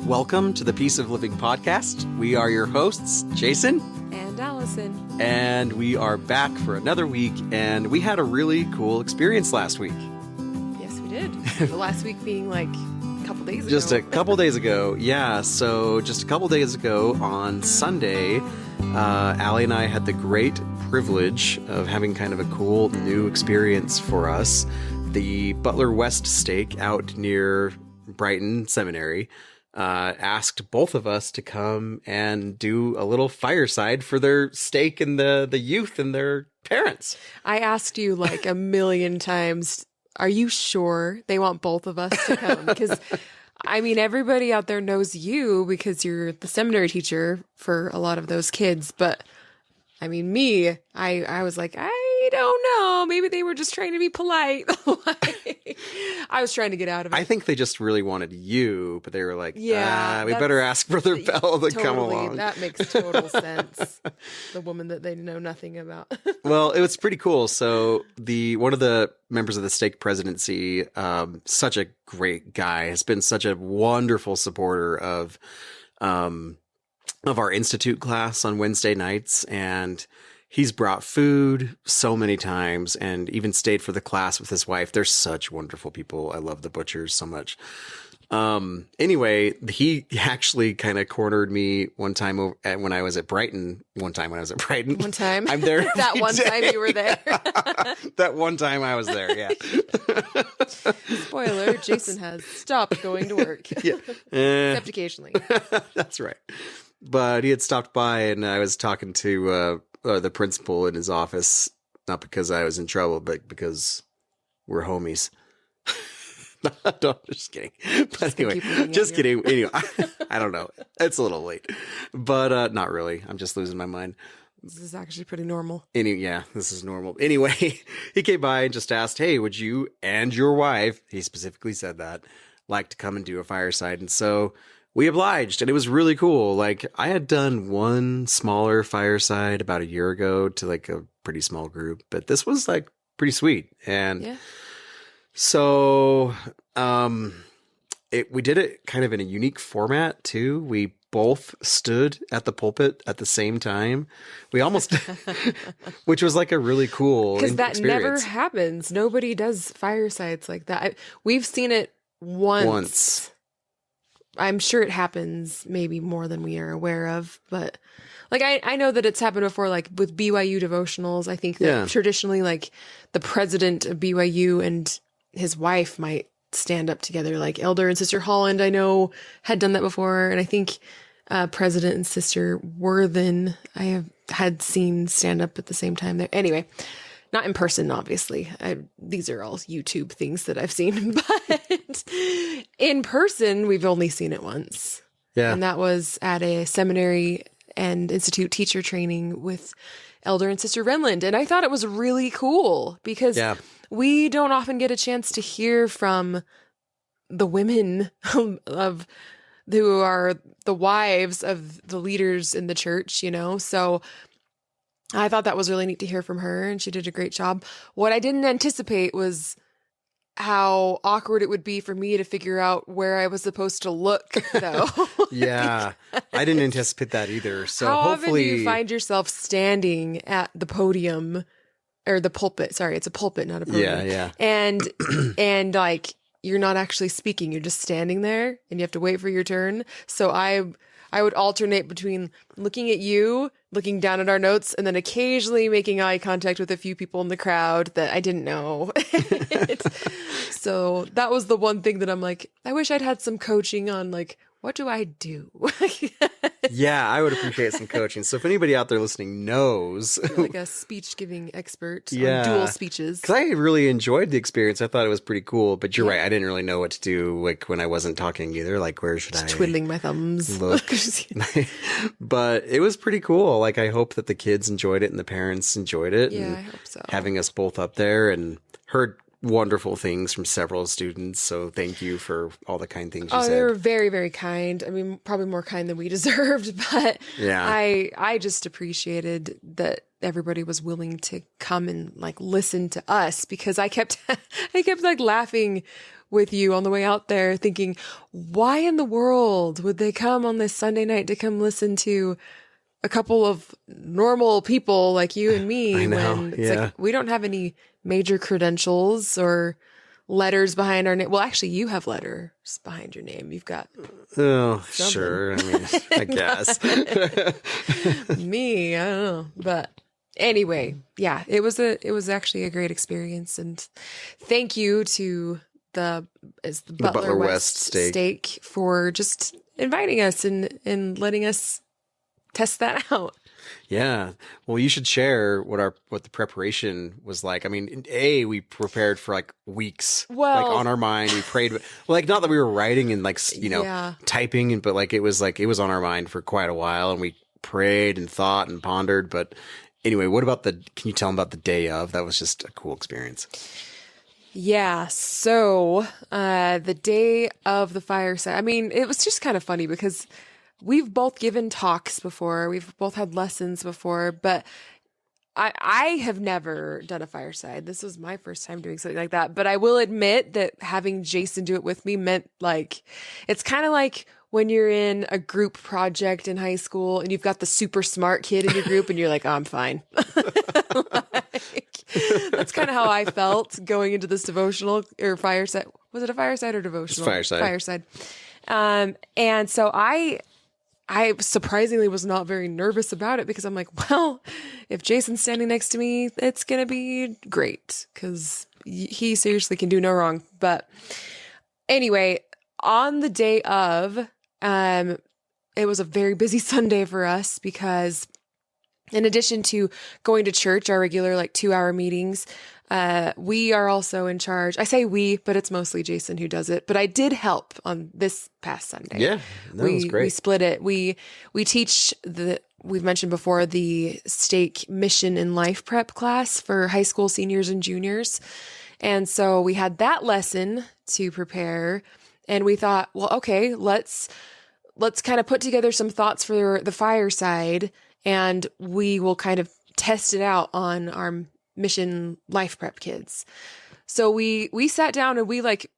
Welcome to the Peace of Living podcast. We are your hosts, Jason and Allison. And we are back for another week, and we had a really cool experience last week. Yes, we did. The last week being like a couple days ago. Just a couple days ago. Yeah, so just a couple days ago on Sunday, Allie and I had the great privilege of having kind of a cool new experience for us. The Butler West stake out near Brighton Seminary asked both of us to come and do a little fireside for their stake and the youth and their parents. I asked you like a million times, are you sure they want both of us to come? Because I mean, everybody out there knows you because you're the seminary teacher for a lot of those kids. But I mean, me, I was like, I don't know. Maybe they were just trying to be polite. I was trying to get out of it. I think they just really wanted you, but they were like, yeah, we better ask Brother Bell to come along. That makes total sense. The woman that they know nothing about. Well, it was pretty cool. So one of the members of the stake presidency, such a great guy, has been such a wonderful supporter of our institute class on Wednesday nights, and he's brought food so many times and even stayed for the class with his wife. They're such wonderful people. I love the Butchers so much. Anyway, he actually kind of cornered me one time when I was at Brighton. One time I'm there. That one time you were there. That one time I was there. Yeah. Spoiler, Jason has stopped going to work. Yeah. Except occasionally. That's right. But he had stopped by, and I was talking to the principal in his office, not because I was in trouble, but because we're homies. No, just kidding. But anyway, just kidding. Anyway, I don't know. It's a little late, but not really. I'm just losing my mind. This is actually pretty normal. Yeah, this is normal. Anyway, he came by and just asked, hey, would you and your wife, he specifically said that, like to come and do a fireside? And so we obliged, and it was really cool. Like, I had done one smaller fireside about a year ago to like a pretty small group, but this was like pretty sweet. And yeah. So we did it kind of in a unique format too. We both stood at the pulpit at the same time. We almost, which was like a really cool experience. Because that never happens. Nobody does firesides like that. We've seen it once. I'm sure it happens maybe more than we are aware of, but like I know that it's happened before, like with BYU devotionals. I think that traditionally, like the president of BYU and his wife might stand up together, like Elder and Sister Holland, I know, had done that before. And I think President and Sister Worthen, I have had seen stand up at the same time there. Anyway, not in person, obviously. These are all YouTube things that I've seen, but in person, we've only seen it once. Yeah. And that was at a seminary and institute teacher training with Elder and Sister Renland. And I thought it was really cool because we don't often get a chance to hear from the women who are the wives of the leaders in the church, you know? So I thought that was really neat to hear from her, and she did a great job. What I didn't anticipate was how awkward it would be for me to figure out where I was supposed to look, though. Yeah, I didn't anticipate that either. So how hopefully, often do you find yourself standing at the podium or the pulpit? Sorry, it's a pulpit, not a podium. Yeah. And like you're not actually speaking; you're just standing there, and you have to wait for your turn. So I would alternate between looking at you, looking down at our notes, and then occasionally making eye contact with a few people in the crowd that I didn't know. So that was the one thing that I'm like, I wish I'd had some coaching on like, what do I do? Yeah, I would appreciate some coaching. So if anybody out there listening knows, like a speech giving expert on dual speeches. Because I really enjoyed the experience. I thought it was pretty cool, but you're right. I didn't really know what to do like when I wasn't talking either. Like, where should I twiddling my thumbs look? But it was pretty cool. Like, I hope that the kids enjoyed it and the parents enjoyed it. Yeah, I hope so. Having us both up there and heard wonderful things from several students. So thank you for all the kind things you said. They were very, very kind. I mean, probably more kind than we deserved, but Yeah. I just appreciated that everybody was willing to come and like listen to us, because I kept like laughing with you on the way out there thinking, why in the world would they come on this Sunday night to come listen to a couple of normal people like you and me? I know, when it's like, we don't have any major credentials or letters behind our name. Well, actually, you have letters behind your name. You've got Oh, something. sure. I mean, I guess. Me, I don't know. But anyway, yeah, it was actually a great experience, and thank you to the Butler West Steak for just inviting us and letting us test that out. Yeah. Well, you should share what the preparation was like. I mean, we prepared for like weeks. Well, like on our mind, we prayed. Like, not that we were writing and like, typing, but like it was on our mind for quite a while, and we prayed and thought and pondered. But anyway, can you tell them about the day of? That was just a cool experience. Yeah. So, the day of the fireside, I mean, it was just kind of funny because we've both given talks before. We've both had lessons before, but I have never done a fireside. This was my first time doing something like that. But I will admit that having Jason do it with me meant like, it's kind of like when you're in a group project in high school and you've got the super smart kid in your group and you're like, oh, I'm fine. That's kind of how I felt going into this devotional or fireside. Was it a fireside or devotional? It's fireside. And so I surprisingly was not very nervous about it, because I'm like, well, if Jason's standing next to me, it's going to be great, because he seriously can do no wrong. But anyway, on the day of, it was a very busy Sunday for us, because in addition to going to church, our regular like 2-hour meetings, we are also in charge. I say we, but it's mostly Jason who does it. But I did help on this past Sunday. Yeah, that was great. We split it. We teach we've mentioned before, the stake mission and life prep class for high school seniors and juniors. And so we had that lesson to prepare, and we thought, well, okay, let's kind of put together some thoughts for the fireside, and we will kind of test it out on our mission life prep kids. So we sat down and we like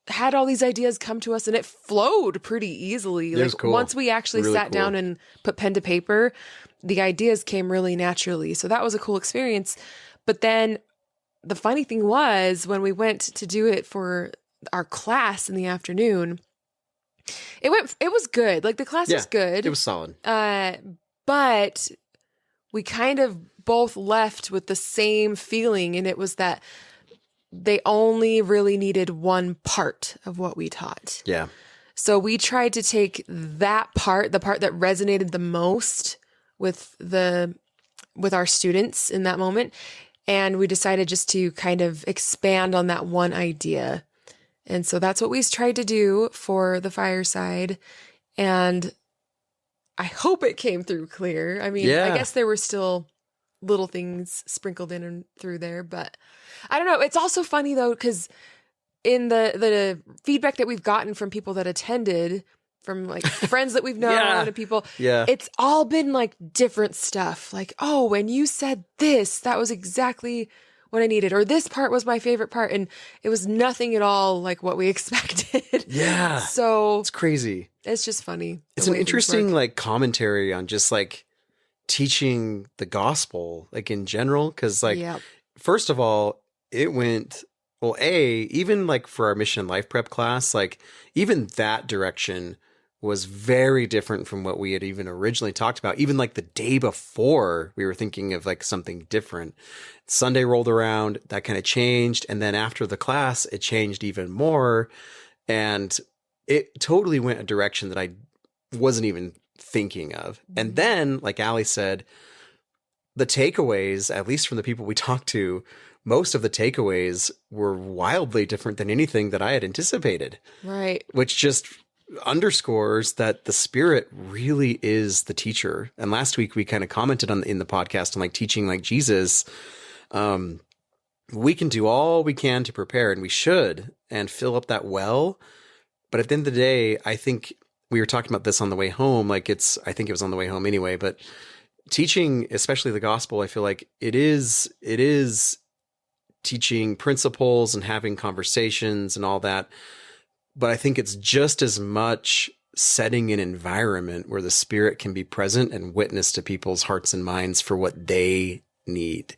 had all these ideas come to us, and it flowed pretty easily. It was cool. Once we actually really sat cool. down and put pen to paper, the ideas came really naturally. So that was a cool experience. But then the funny thing was, when we went to do it for our class in the afternoon, it was good. Like, the class was good. It was solid. But we kind of both left with the same feeling, and it was that they only really needed one part of what we taught. Yeah. So we tried to take that part, the part that resonated the most with our students in that moment, and we decided just to kind of expand on that one idea. And so that's what we tried to do for the fireside, and I hope it came through clear. I mean, I guess there were still little things sprinkled in and through there, but I don't know. It's also funny though, because in the feedback that we've gotten from people that attended, from like friends that we've known and people, it's all been like different stuff. Like, oh, when you said this, that was exactly what I needed, or this part was my favorite part, and it was nothing at all like what we expected. Yeah. So it's crazy. It's just funny. It's an interesting like commentary on just like teaching the gospel, like in general. Cause like, first of all, it went, well, even like for our mission life prep class, like even that direction was very different from what we had even originally talked about. Even like the day before, we were thinking of like something different. Sunday rolled around, that kind of changed. And then after the class, it changed even more. And it totally went a direction that I wasn't even thinking of. And then, like Allie said, the takeaways, at least from the people we talked to, most of the takeaways were wildly different than anything that I had anticipated. Right. Which just underscores that the Spirit really is the teacher. And last week we kind of commented in the podcast on like teaching like Jesus. we can do all we can to prepare, and we should, and fill up that well. But at the end of the day, I think we were talking about this on the way home. I think it was on the way home anyway, but teaching, especially the gospel, I feel like it is teaching principles and having conversations and all that. But I think it's just as much setting an environment where the Spirit can be present and witness to people's hearts and minds for what they need.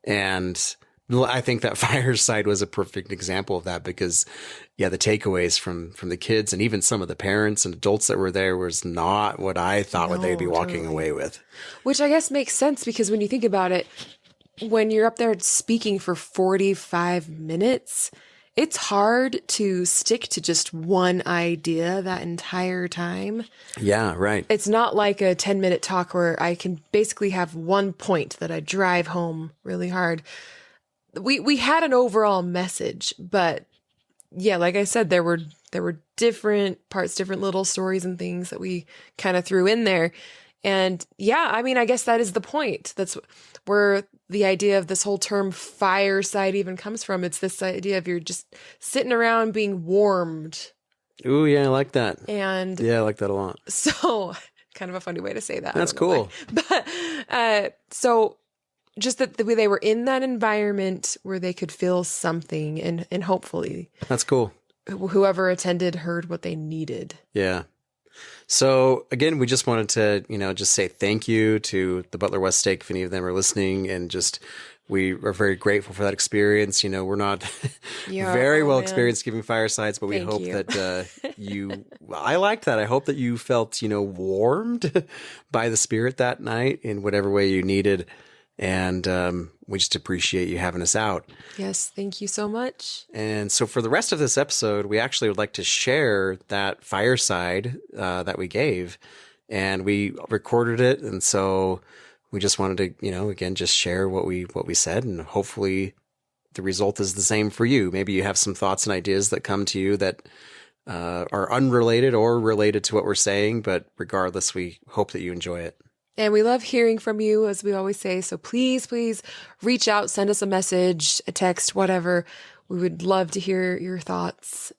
And I think that Fireside was a perfect example of that, because the takeaways from the kids and even some of the parents and adults that were there was not what I thought what they'd be walking away with. Which I guess makes sense, because when you think about it, when you're up there speaking for 45 minutes, it's hard to stick to just one idea that entire time. Yeah, right. It's not like a 10-minute talk where I can basically have one point that I drive home really hard. We had an overall message, but yeah, like I said, there were different parts, different little stories and things that we kind of threw in there. And yeah, I mean, I guess that is the point. That's where the idea of this whole term fireside even comes from. It's this idea of you're just sitting around being warmed. Ooh, yeah, I like that. And yeah, I like that a lot. So kind of a funny way to say that. That's cool. But so just that they were in that environment where they could feel something, and hopefully that's cool. Whoever attended heard what they needed. Yeah. So again, we just wanted to, just say thank you to the Butler West Stake if any of them are listening, and just we are very grateful for that experience. We're not very well experienced giving firesides, but we hope that I liked that. I hope that you felt, warmed by the Spirit that night in whatever way you needed. And we just appreciate you having us out. Yes, thank you so much. And so for the rest of this episode, we actually would like to share that fireside that we gave. And we recorded it. And so we just wanted to, again, just share what we said. And hopefully the result is the same for you. Maybe you have some thoughts and ideas that come to you that are unrelated or related to what we're saying. But regardless, we hope that you enjoy it. And we love hearing from you, as we always say. So please reach out, send us a message, a text, whatever. We would love to hear your thoughts.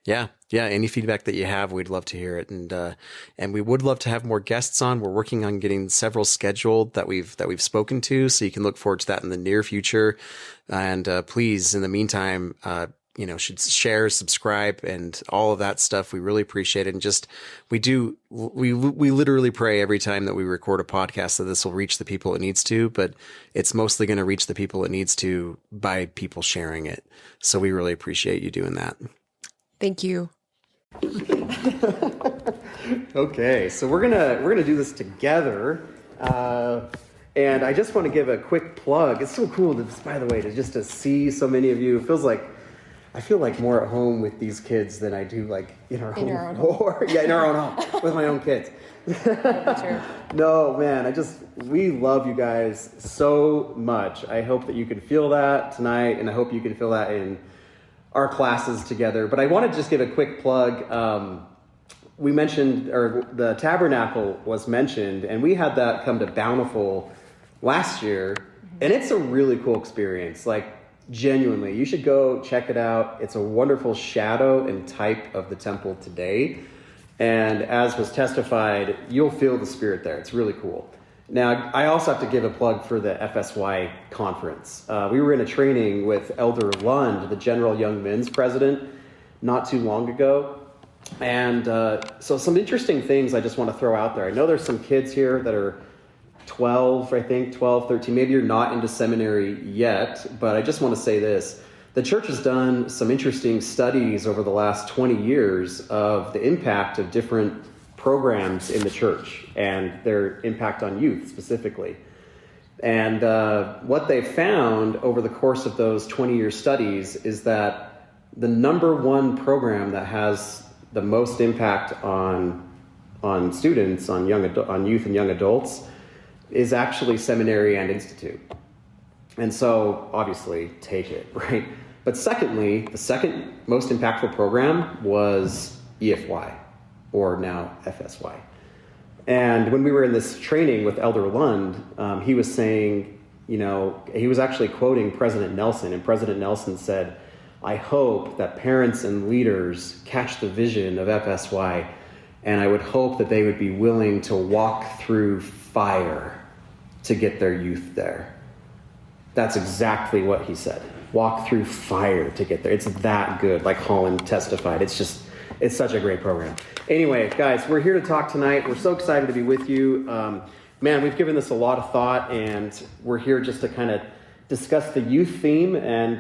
Yeah. Any feedback that you have, we'd love to hear it. And we would love to have more guests on. We're working on getting several scheduled that we've spoken to. So you can look forward to that in the near future. And please, in the meantime, should share, subscribe, and all of that stuff. We really appreciate it. And just, we literally pray every time that we record a podcast that this will reach the people it needs to, but it's mostly going to reach the people it needs to by people sharing it. So we really appreciate you doing that. Thank you. Okay. So we're going to do this together. And I just want to give a quick plug. It's so cool by the way, to see so many of you. It feels like, I feel like more at home with these kids than I do like in our own home. In our own home with my own kids. No, man, we love you guys so much. I hope that you can feel that tonight, and I hope you can feel that in our classes together. But I want to just give a quick plug. We mentioned, or the tabernacle was mentioned, and we had that come to Bountiful last year, and it's a really cool experience. Like, genuinely, you should go check it out. It's a wonderful shadow and type of the temple today. And as was testified, you'll feel the Spirit there. It's really cool. Now, I also have to give a plug for the FSY conference. We were in a training with Elder Lund, the General Young Men's president, not too long ago. And so some interesting things I just want to throw out there. I know there's some kids here that are 12, 13. Maybe you're not into seminary yet, but I just want to say this. The church has done some interesting studies over the last 20 years of the impact of different programs in the church and their impact on youth specifically. And what they found over the course of those 20-year studies is that the number one program that has the most impact on students, on youth and young adults, is actually seminary and institute. And so obviously take it, right? But secondly, the second most impactful program was EFY, or now FSY. And when we were in this training with Elder Lund, he was saying he was actually quoting President Nelson, and President Nelson said, I hope that parents and leaders catch the vision of FSY, and I would hope that they would be willing to walk through fire to get their youth there. That's exactly what he said. Walk through fire to get there. It's that good, like Holland testified. It's such a great program. Anyway, guys, we're here to talk tonight. We're so excited to be with you. Man, we've given this a lot of thought, and we're here just to kind of discuss the youth theme and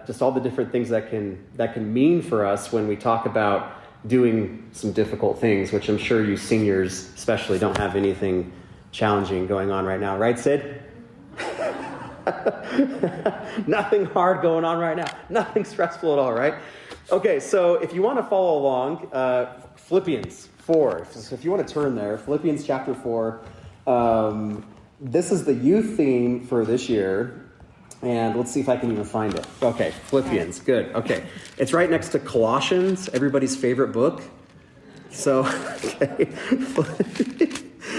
just all the different things that can mean for us when we talk about doing some difficult things, which I'm sure you seniors especially don't have anything challenging going on right now. Right, Sid? Nothing hard going on right now. Nothing stressful at all, right? Okay, so if you want to follow along, Philippians 4. So if you want to turn there, Philippians chapter 4. This is the youth theme for this year. And let's see if I can even find it. Okay, Philippians. Good. Okay. It's right next to Colossians, everybody's favorite book. So, okay.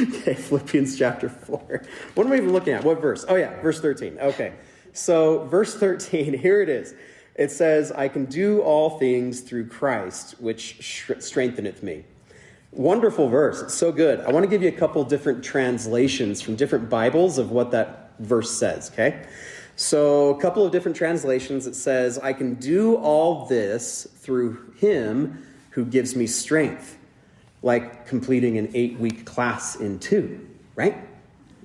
Okay, Philippians chapter 4. What am I even looking at? What verse? Oh, yeah, verse 13. Okay. So, verse 13, here it is. It says, I can do all things through Christ, which strengtheneth me. Wonderful verse. It's so good. I want to give you a couple different translations from different Bibles of what that verse says, okay? So a couple of different translations. It says, I can do all this through him who gives me strength. Like completing an 8-week class in 2, right?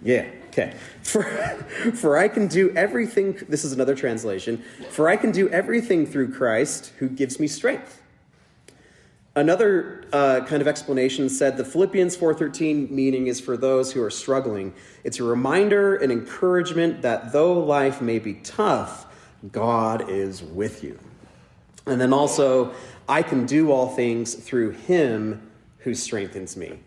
Yeah, okay. For I can do everything, this is another translation, for I can do everything through Christ who gives me strength. Another kind of explanation said the Philippians 4:13 meaning is for those who are struggling. It's a reminder and encouragement that though life may be tough, God is with you. And then also, I can do all things through him who strengthens me.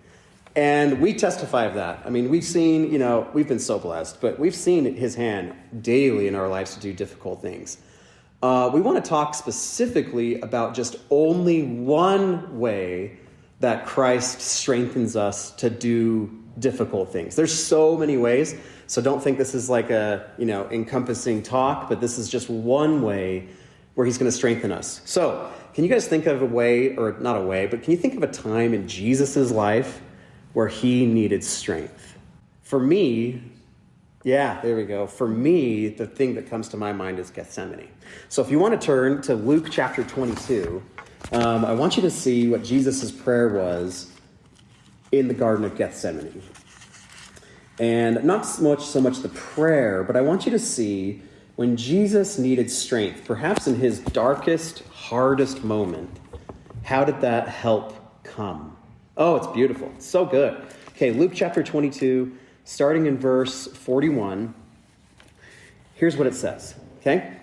And we testify of that. I mean, we've seen, we've been so blessed, but we've seen his hand daily in our lives to do difficult things. We want to talk specifically about just only one way that Christ strengthens us to do difficult things. There's so many ways, so don't think this is like a, encompassing talk, but this is just one way where he's going to strengthen us. So, can you guys think of a way, or not a way, but can you think of a time in Jesus's life where he needed strength? For me, yeah, there we go. For me, the thing that comes to my mind is Gethsemane. So if you want to turn to Luke chapter 22, I want you to see what Jesus' prayer was in the Garden of Gethsemane. And not so much the prayer, but I want you to see when Jesus needed strength, perhaps in his darkest, hardest moment, how did that help come? Oh, it's beautiful. It's so good. Okay, Luke chapter 22, starting in verse 41. Here's what it says, okay?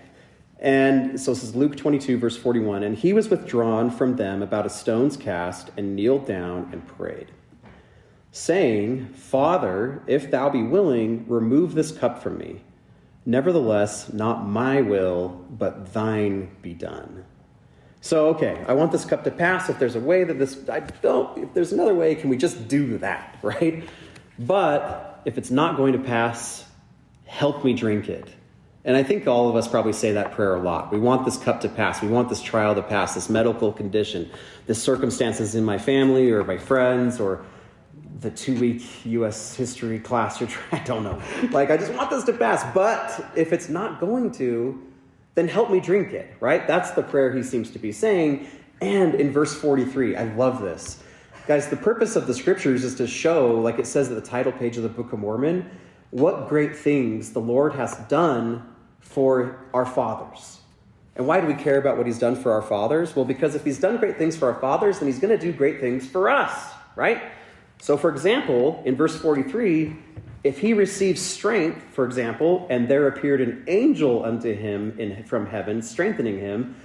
And so this is Luke 22, verse 41. And he was withdrawn from them about a stone's cast and kneeled down and prayed, saying, Father, if thou be willing, remove this cup from me. Nevertheless, not my will, but thine be done. So, okay, I want this cup to pass. If there's a way that if there's another way, can we just do that, right? But if it's not going to pass, help me drink it. And I think all of us probably say that prayer a lot. We want this cup to pass. We want this trial to pass, this medical condition, this circumstances in my family or my friends or the 2-week U.S. history class you're trying, I don't know. I just want this to pass. But if it's not going to, then help me drink it, right? That's the prayer he seems to be saying. And in verse 43, I love this. Guys, the purpose of the scriptures is to show, like it says at the title page of the Book of Mormon, what great things the Lord has done for our fathers. And why do we care about what he's done for our fathers? Well, because if he's done great things for our fathers, then he's going to do great things for us, right? So, for example, in verse 43, if he receives strength, for example, and there appeared an angel unto him from heaven, strengthening him,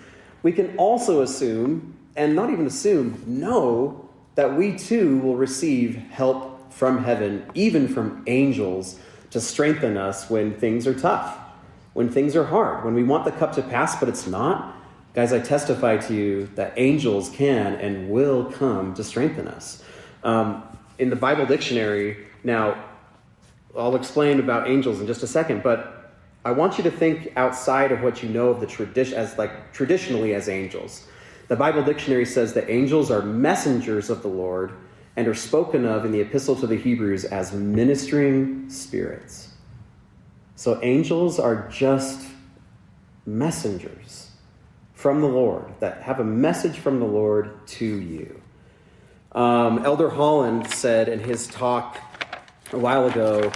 we can also assume, and not even assume, know that we too will receive help from heaven, even from angels, to strengthen us when things are tough, when things are hard, when we want the cup to pass, but it's not. Guys, I testify to you that angels can and will come to strengthen us. In the Bible dictionary, now, I'll explain about angels in just a second, but I want you to think outside of what you know of the traditionally as angels. The Bible dictionary says that angels are messengers of the Lord and are spoken of in the epistle to the Hebrews as ministering spirits. So angels are just messengers from the Lord that have a message from the Lord to you. Elder Holland said in his talk a while ago,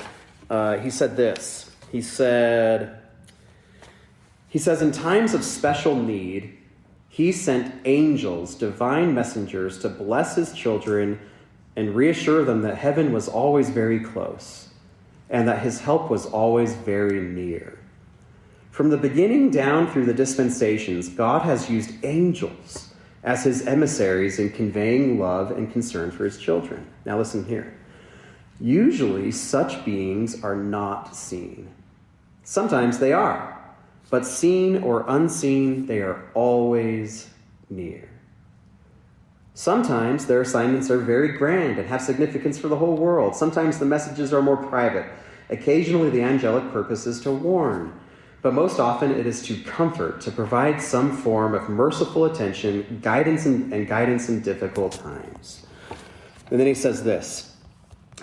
he said this. He says, in times of special need, he sent angels, divine messengers, to bless his children and reassure them that heaven was always very close and that his help was always very near. From the beginning down through the dispensations, God has used angels as his emissaries in conveying love and concern for his children. Now listen here. Usually such beings are not seen. Sometimes they are, but seen or unseen, they are always near. Sometimes their assignments are very grand and have significance for the whole world. Sometimes the messages are more private. Occasionally the angelic purpose is to warn, but most often it is to comfort, to provide some form of merciful attention, guidance in difficult times. And then he says this.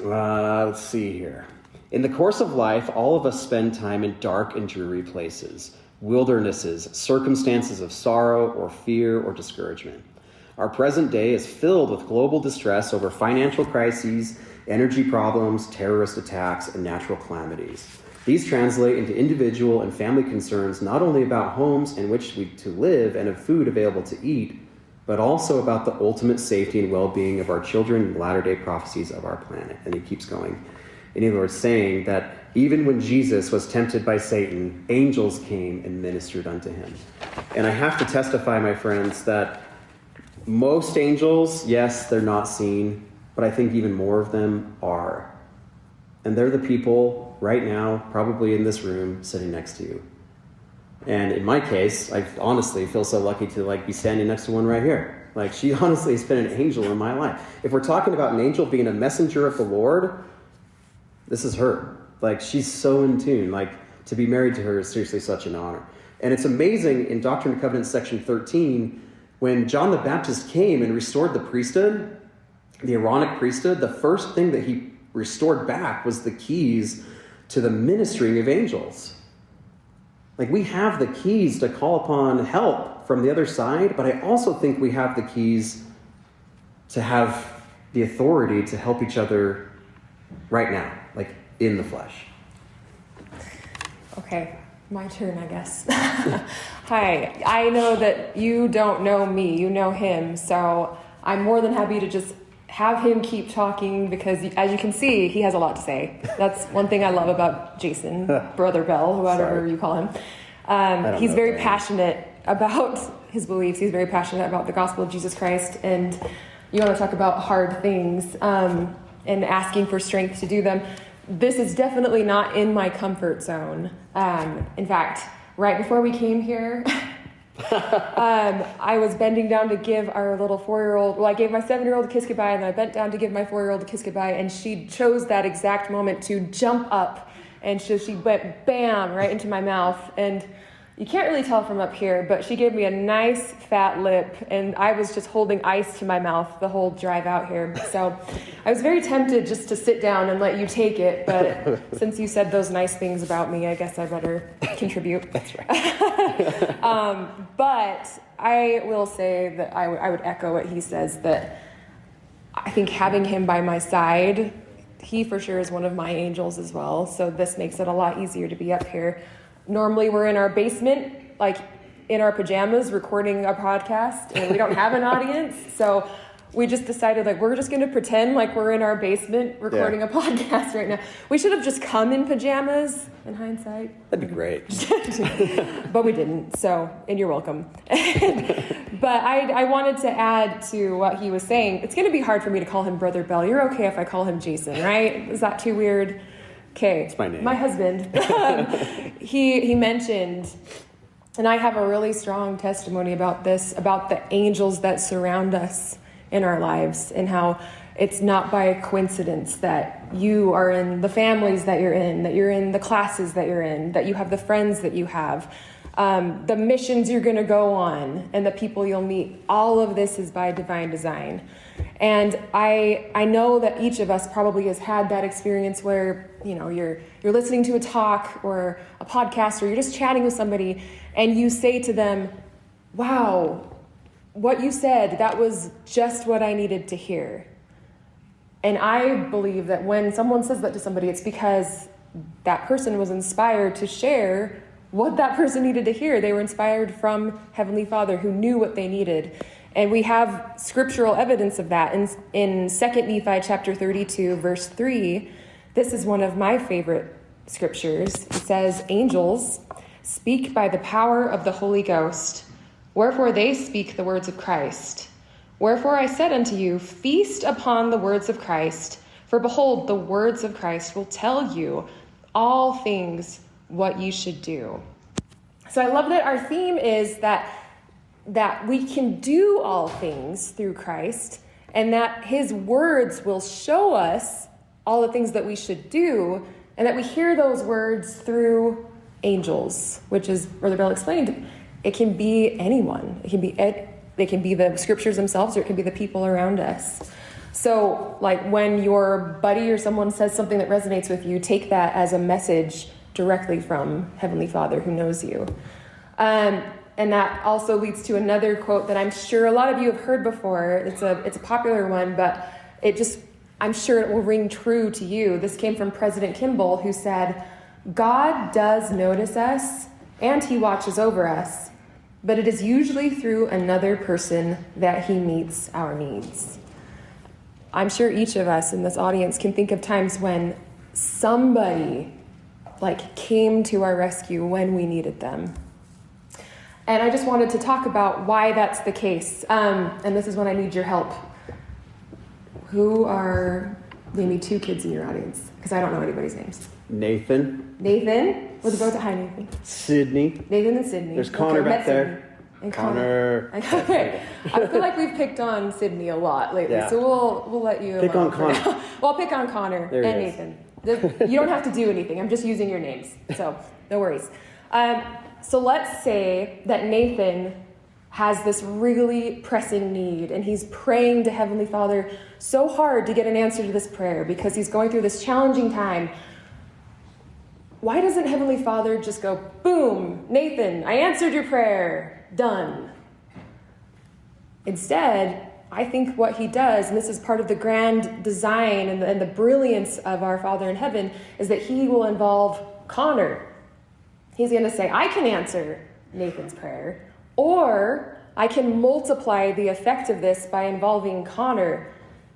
Let's see here. In the course of life, all of us spend time in dark and dreary places, wildernesses, circumstances of sorrow or fear or discouragement. Our present day is filled with global distress over financial crises, energy problems, terrorist attacks, and natural calamities. These translate into individual and family concerns not only about homes in which to live and of food available to eat, but also about the ultimate safety and well-being of our children and latter-day prophecies of our planet. And he keeps going. In other words, saying that even when Jesus was tempted by Satan, angels came and ministered unto him. And I have to testify, my friends, that most angels, yes, they're not seen, but I think even more of them are. And they're the people right now, probably in this room, sitting next to you. And in my case, I honestly feel so lucky to be standing next to one right here. She honestly has been an angel in my life. If we're talking about an angel being a messenger of the Lord, this is her. She's so in tune. To be married to her is seriously such an honor. And it's amazing in Doctrine and Covenants section 13, when John the Baptist came and restored the priesthood, the Aaronic priesthood, the first thing that he restored back was the keys to the ministering of angels. We have the keys to call upon help from the other side, but I also think we have the keys to have the authority to help each other right now, in the flesh. Okay, my turn, I guess. Hi, I know that you don't know me, you know him, so I'm more than happy to just have him keep talking because, as you can see, he has a lot to say. That's one thing I love about Jason, Brother Bell, whatever you call him. He's very passionate about his beliefs. He's very passionate about the gospel of Jesus Christ, and you want to talk about hard things and asking for strength to do them. This is definitely not in my comfort zone. In fact, right before we came here, I was bending down to give our little 4-year-old, I gave my 7-year-old a kiss goodbye, and then I bent down to give my 4-year-old a kiss goodbye, and she chose that exact moment to jump up, and so she went bam right into my mouth, and you can't really tell from up here, but she gave me a nice fat lip, and I was just holding ice to my mouth the whole drive out here. So I was very tempted just to sit down and let you take it, but since you said those nice things about me, I guess I better contribute. That's right. But I will say that I would echo what he says, that I think having him by my side, he for sure is one of my angels as well, so this makes it a lot easier to be up here. Normally we're in our basement, in our pajamas, recording a podcast, and we don't have an audience. So we just decided, we're just going to pretend like we're in our basement recording a podcast right now. We should have just come in pajamas, in hindsight. That'd be great. But we didn't, and you're welcome. But I wanted to add to what he was saying. It's going to be hard for me to call him Brother Bell. You're okay if I call him Jason, right? Is that too weird? Okay, it's my name. My husband, he mentioned, and I have a really strong testimony about this, about the angels that surround us in our lives, and how it's not by coincidence that you are in the families that you're in the classes that you're in, that you have the friends that you have, the missions you're going to go on, and the people you'll meet. All of this is by divine design. And I know that each of us probably has had that experience where, you're listening to a talk or a podcast, or you're just chatting with somebody, and you say to them, wow, what you said, that was just what I needed to hear. And I believe that when someone says that to somebody, it's because that person was inspired to share what that person needed to hear. They were inspired from Heavenly Father, who knew what they needed. And we have scriptural evidence of that. In 2 Nephi chapter 32, verse 3, this is one of my favorite scriptures. It says, "Angels speak by the power of the Holy Ghost. Wherefore they speak the words of Christ. Wherefore I said unto you, feast upon the words of Christ. For behold, the words of Christ will tell you all things what you should do." So I love that our theme is that we can do all things through Christ, and that his words will show us all the things that we should do, and that we hear those words through angels, which is, Brother Bell explained, it can be anyone. It can be the scriptures themselves, or it can be the people around us. So like when your buddy or someone says something that resonates with you, take that as a message directly from Heavenly Father who knows you. And that also leads to another quote that I'm sure a lot of you have heard before. It's a popular one, but I'm sure it will ring true to you. This came from President Kimball, who said, "God does notice us and he watches over us, but it is usually through another person that he meets our needs." I'm sure each of us in this audience can think of times when somebody came to our rescue when we needed them. And I just wanted to talk about why that's the case. And this is when I need your help. Who are maybe two kids in your audience? Because I don't know anybody's names. Nathan. With both. Hi, Nathan. Sydney. Nathan and Sydney. There's Connor back there. Sydney. And Connor. Okay. I feel like we've picked on Sydney a lot lately, yeah. So we'll let you pick on Connor. Well, I'll pick on Connor and Nathan. You don't have to do anything. I'm just using your names, so no worries. So let's say that Nathan has this really pressing need, and he's praying to Heavenly Father so hard to get an answer to this prayer because he's going through this challenging time. Why doesn't Heavenly Father just go, boom, Nathan, I answered your prayer, done? Instead, I think what he does, and this is part of the grand design and the brilliance of our Father in heaven, is that he will involve Connor. He's going to say, I can answer Nathan's prayer, or I can multiply the effect of this by involving Connor,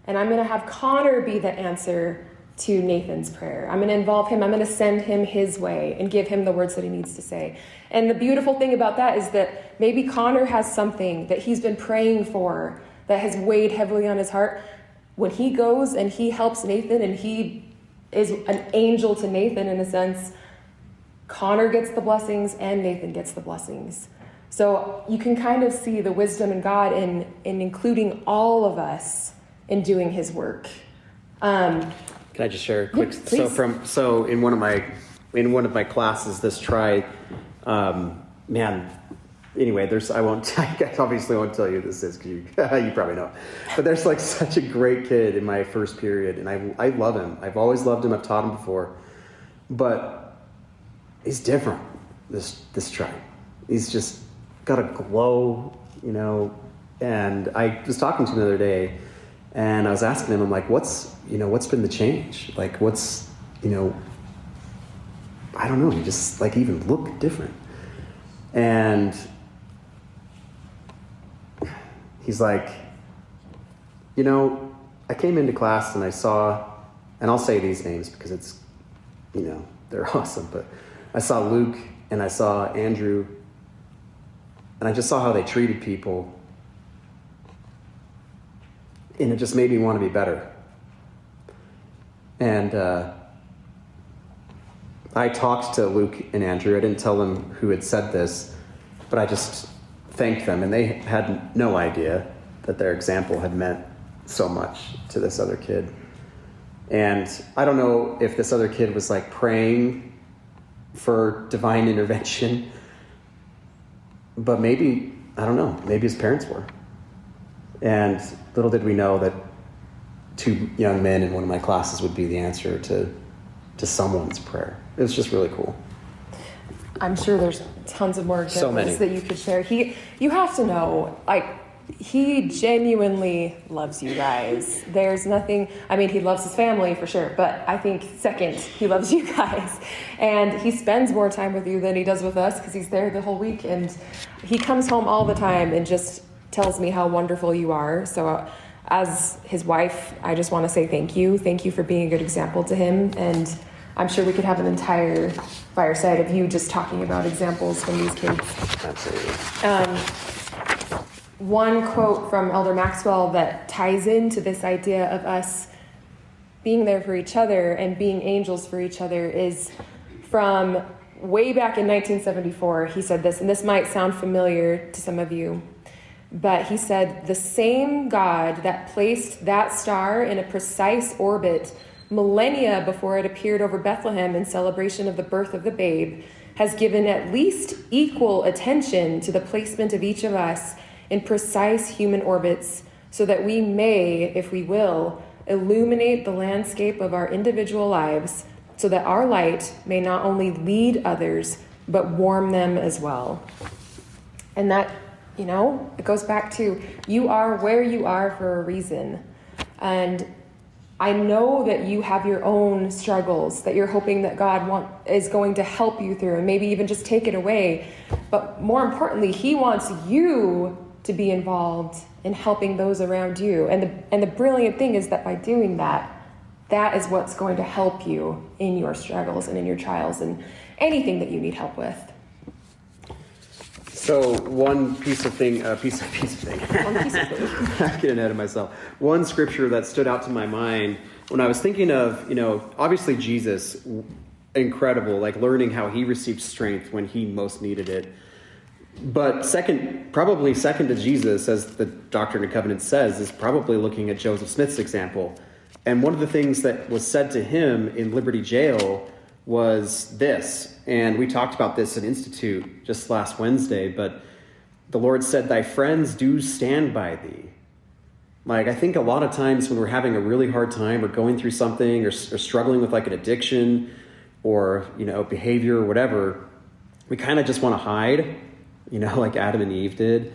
and I'm going to have Connor be the answer to Nathan's prayer. I'm going to involve him. I'm going to send him his way and give him the words that he needs to say. And the beautiful thing about that is that maybe Connor has something that he's been praying for that has weighed heavily on his heart. When he goes and he helps Nathan and he is an angel to Nathan in a sense, Connor gets the blessings and Nathan gets the blessings. So you can kind of see the wisdom in God in including all of us in doing his work. Can I just share a quick? Yeah, so in one of my classes, this anyway, I obviously won't tell you who this is because you probably know. But there's such a great kid in my first period, and I love him. I've always loved him. I've taught him before, but he's different. This tribe, he's just got a glow, And I was talking to him the other day, and I was asking him, I'm like, what's been the change? What's, I don't know. You just even look different. And he's like, I came into class and I saw, and I'll say these names because it's, they're awesome, but I saw Luke and I saw Andrew, and I just saw how they treated people, and it just made me want to be better. And I talked to Luke and Andrew. I didn't tell them who had said this, but I just thanked them, and they had no idea. that their example had meant so much to this other kid. And I don't know if this other kid was like praying for divine intervention, but maybe, I don't know, maybe his parents were. And little did we know that 2 young men in one of my classes would be the answer to someone's prayer. It was just really cool. I'm sure there's tons of more examples that you could share. You have to know, like, he genuinely loves you guys. There's nothing, I mean, he loves his family for sure, but I think second, he loves you guys. And he spends more time with you than he does with us because he's there the whole week. And he comes home all the time and just tells me how wonderful you are. So as his wife, I just want to say thank you. Thank you for being a good example to him. And I'm sure we could have an entire fireside of you just talking about examples from these kids. Absolutely. One quote from Elder Maxwell that ties into this idea of us being there for each other and being angels for each other is from way back in 1974. He said this, and this might sound familiar to some of you, but he said, "The same God that placed that star in a precise orbit millennia before it appeared over Bethlehem in celebration of the birth of the babe has given at least equal attention to the placement of each of us in precise human orbits so that we may, if we will, illuminate the landscape of our individual lives so that our light may not only lead others, but warm them as well." And that, it goes back to you are where you are for a reason. And I know that you have your own struggles that you're hoping that God is going to help you through and maybe even just take it away. But more importantly, he wants you to be involved in helping those around you. And the brilliant thing is that by doing that, that is what's going to help you in your struggles and in your trials and anything that you need help with. So one piece of thing. One piece of thing. I'm getting ahead of myself. One scripture that stood out to my mind when I was thinking of, obviously Jesus, incredible, like learning how he received strength when he most needed it. But probably second to Jesus, as the Doctrine and Covenants says, is probably looking at Joseph Smith's example. And one of the things that was said to him in Liberty Jail was this, and we talked about this in Institute just last Wednesday, but the Lord said, "Thy friends do stand by thee." Like, I think a lot of times when we're having a really hard time or going through something or struggling with like an addiction or, behavior or whatever, we kind of just want to hide, like Adam and Eve did.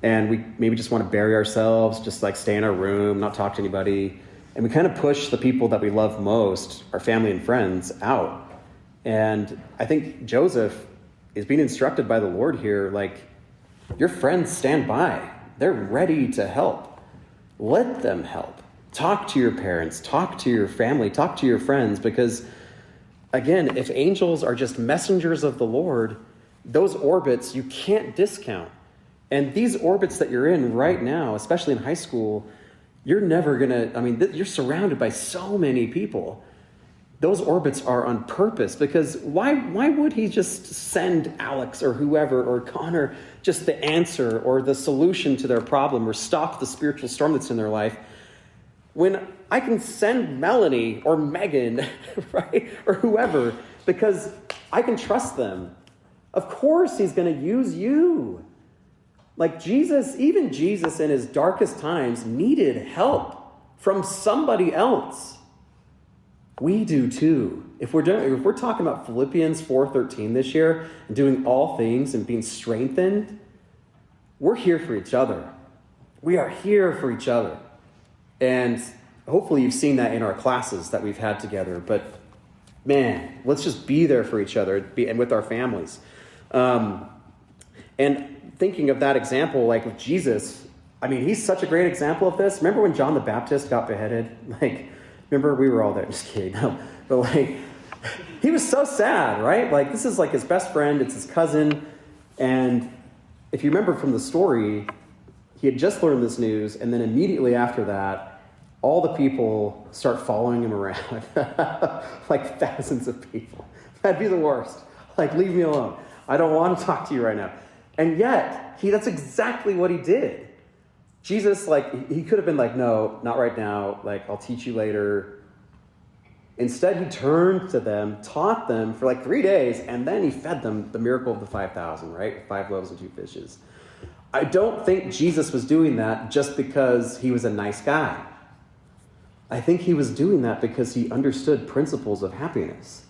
And we maybe just want to bury ourselves, just like stay in our room, not talk to anybody. And we kind of push the people that we love most, our family and friends, out. And I think Joseph is being instructed by the Lord here, like, your friends stand by. They're ready to help. Let them help. Talk to your parents, talk to your family, talk to your friends, because, again, if angels are just messengers of the Lord, those orbits you can't discount. And these orbits that you're in right now, especially in high school, you're never going to, you're surrounded by so many people. Those orbits are on purpose, because why would he just send Alex or whoever or Connor just the answer or the solution to their problem or stop the spiritual storm that's in their life when I can send Melanie or Megan, right, or whoever, because I can trust them. Of course he's going to use you. Like even Jesus in his darkest times needed help from somebody else. We do too. If we're talking about Philippians 4:13 this year and doing all things and being strengthened, we're here for each other. We are here for each other. And hopefully you've seen that in our classes that we've had together. But man, let's just be there for each other and with our families. And thinking of that example, like with Jesus, he's such a great example of this. Remember when John the Baptist got beheaded? Remember, we were all there. Just kidding. No. But he was so sad, right? Like, this is like his best friend. It's his cousin. And if you remember from the story, he had just learned this news. And then immediately after that, all the people start following him around. Like thousands of people. That'd be the worst. Like, leave me alone. I don't want to talk to you right now. And yet, that's exactly what he did. Jesus, like, he could have been like, no, not right now. Like, I'll teach you later. Instead, he turned to them, taught them for like 3 days, and then he fed them the miracle of the 5,000, right? 5 loaves and 2 fishes. I don't think Jesus was doing that just because he was a nice guy. I think he was doing that because he understood principles of happiness.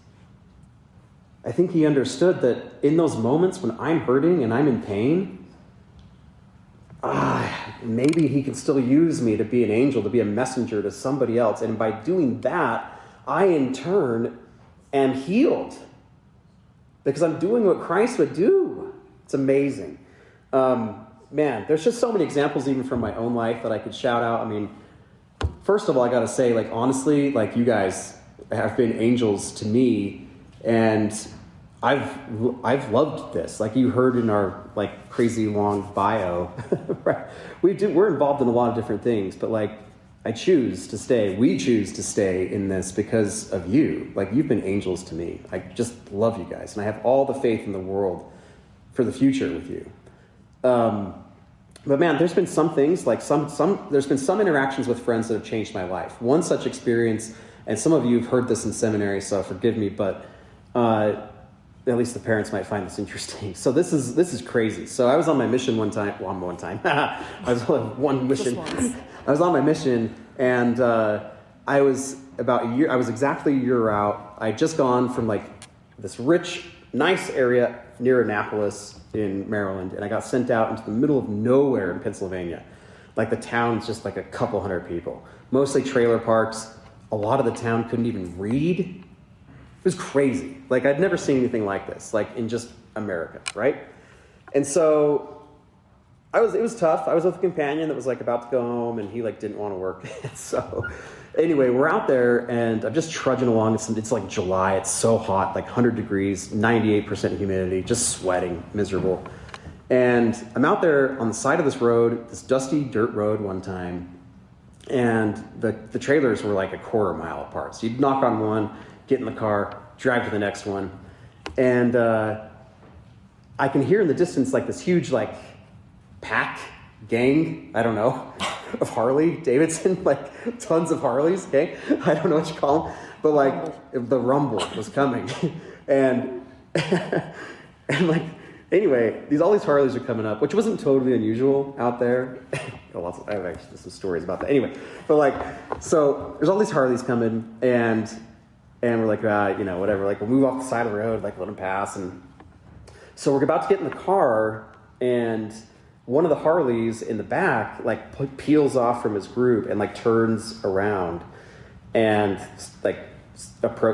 I think he understood that in those moments when I'm hurting and I'm in pain, maybe he can still use me to be an angel, to be a messenger to somebody else. And by doing that, I in turn am healed because I'm doing what Christ would do. It's amazing. Man, there's just so many examples even from my own life that I could shout out. I mean, first of all, I got to say, like, honestly, like, you guys have been angels to me, and I've loved this. Like you heard in our like crazy long bio, right? We're involved in a lot of different things, but like we choose to stay in this because of you. Like you've been angels to me. I just love you guys, and I have all the faith in the world for the future with you. But man, there's been some things like there's been some interactions with friends that have changed my life. One such experience, and some of you have heard this in seminary, so forgive me, but at least the parents might find this interesting. So this is crazy. So I was on my mission one time. I was on one mission. I was on my mission, and I was exactly a year out. I'd just gone from like this rich, nice area near Annapolis in Maryland, and I got sent out into the middle of nowhere in Pennsylvania. Like the town's just like a couple hundred people, mostly trailer parks. A lot of the town couldn't even read. It was crazy. Like I'd never seen anything like this, like in just America, right? And so it was tough. I was with a companion that was like about to go home, and he like didn't want to work. So anyway, we're out there, and I'm just trudging along. It's like July. It's so hot, like 100 degrees, 98% humidity, just sweating, miserable. And I'm out there on the side of this road, this dusty dirt road one time, and the trailers were like a quarter mile apart. So you'd knock on one, get in the car, drive to the next one. And I can hear in the distance like this huge like pack, gang, I don't know, of Harley Davidson, like tons of Harleys, okay? I don't know what you call them, but like the rumble was coming. And like, anyway, all these Harleys are coming up, which wasn't totally unusual out there. I have actually some stories about that. Anyway, but like, so there's all these Harleys coming, and we're like, whatever, like we'll move off the side of the road, like let them pass. And so we're about to get in the car, and one of the Harleys in the back, like peels off from his group and like turns around and like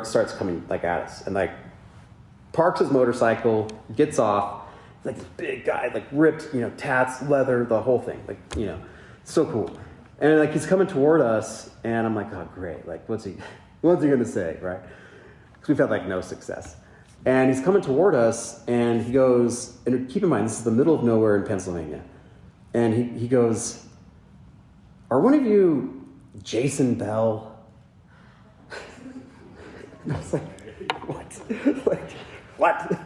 starts coming like at us, and like parks his motorcycle, gets off, like this big guy, like ripped, tats, leather, the whole thing, like, so cool. And like he's coming toward us, and I'm like, oh great, like what's he gonna say, right? Because we've had like no success. And he's coming toward us, and he goes, and keep in mind, this is the middle of nowhere in Pennsylvania. And he goes, are one of you Jason Bell? And I was like, what? Like, what?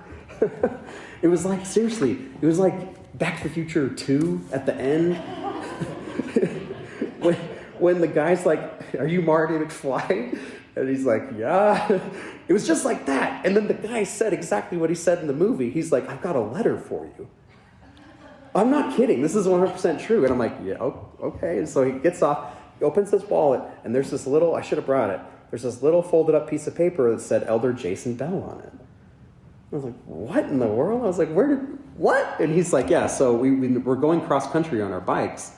It was like, seriously, it was like Back to the Future 2 at the end. when the guy's like, are you Marty McFly? And he's like, yeah. It was just like that. And then the guy said exactly what he said in the movie. He's like, I've got a letter for you. I'm not kidding. This is 100% true. And I'm like, yeah, okay. And so he gets off, he opens his wallet, and there's this little, I should have brought it. There's this little folded up piece of paper that said Elder Jason Bell on it. I was like, what in the world? I was like, what? And he's like, yeah, so we're going cross country on our bikes.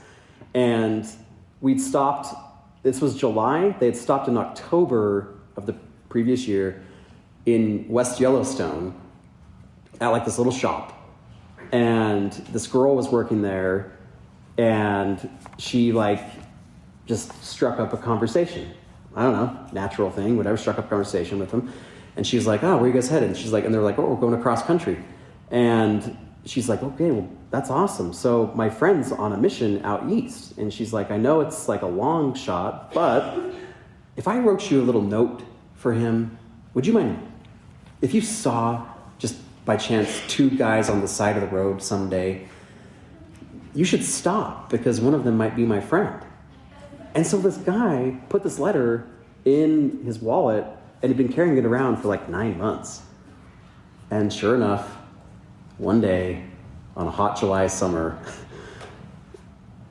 And we'd stopped, this was July. They had stopped in October of the previous year in West Yellowstone at like this little shop. And this girl was working there, and she like just struck up a conversation. I don't know, natural thing, whatever, struck up a conversation with him. And she's like, oh, where are you guys headed? And she's like, and they're like, oh, we're going across country. And she's like, okay, well, that's awesome. So my friend's on a mission out east. And she's like, I know it's like a long shot, but if I wrote you a little note for him, would you mind if you saw just by chance 2 guys on the side of the road someday, you should stop because one of them might be my friend. And so this guy put this letter in his wallet and he'd been carrying it around for like 9 months. And sure enough, one day on a hot July summer,